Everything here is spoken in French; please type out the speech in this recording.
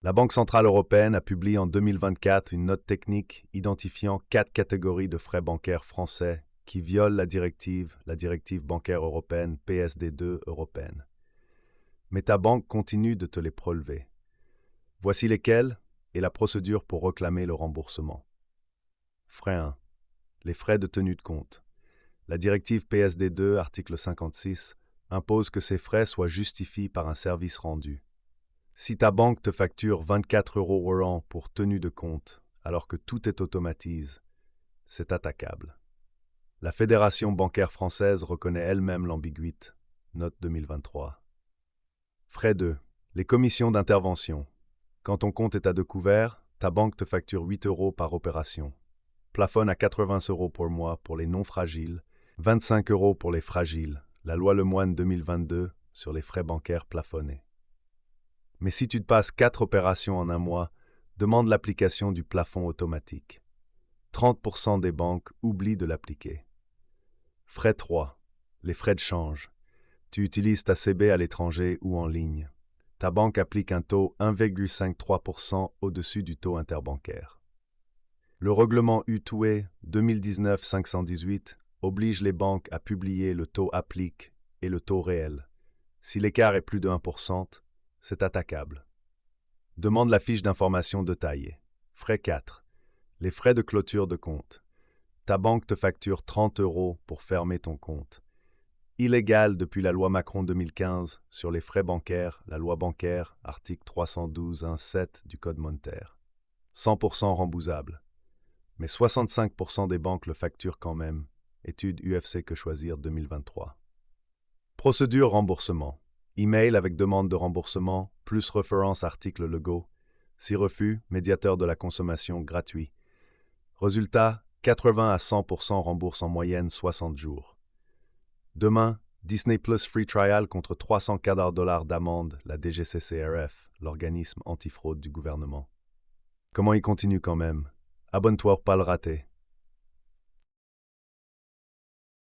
La Banque centrale européenne a publié en 2024 une note technique identifiant 4 catégories de frais bancaires français qui violent la directive bancaire européenne PSD2 européenne. Mais ta banque continue de te les prélever. Voici lesquels et la procédure pour réclamer le remboursement. Frais 1. Les frais de tenue de compte. La directive PSD2, article 56, impose que ces frais soient justifiés par un service rendu. Si ta banque te facture 24 € au an pour tenue de compte, alors que tout est automatisé, c'est attaquable. La Fédération bancaire française reconnaît elle-même l'ambiguïté. Note 2023. Frais 2. Les commissions d'intervention. Quand ton compte est à découvert, ta banque te facture 8 € par opération. Plafonne à 80 € pour mois pour les non fragiles, 25 € pour les fragiles, la loi Lemoine 2022 sur les frais bancaires plafonnés. Mais si tu te passes 4 opérations en un mois, demande l'application du plafond automatique. 30% des banques oublient de l'appliquer. Frais 3. Les frais de change. Tu utilises ta CB à l'étranger ou en ligne. Ta banque applique un taux 1,53% au-dessus du taux interbancaire. Le règlement UTUE 2019-518 oblige les banques à publier le taux appliqué et le taux réel. Si l'écart est plus de 1%, c'est attaquable. Demande la fiche d'information détaillée. Frais 4. Les frais de clôture de compte. Ta banque te facture 30 € pour fermer ton compte. Illégal depuis la loi Macron 2015 sur les frais bancaires, la loi bancaire, article 312.1.7 du Code monétaire. 100% remboursable. Mais 65% des banques le facturent quand même. Étude UFC Que Choisir 2023. Procédure remboursement. Email avec demande de remboursement, plus référence article Lego. Si refus, médiateur de la consommation gratuit. Résultat, 80 à 100% rembourse en moyenne 60 jours. Demain, Disney Plus Free Trial contre 340 $ d'amende, la DGCCRF, l'organisme antifraude du gouvernement. Comment il continue quand même? Abonne-toi pour pas le rater.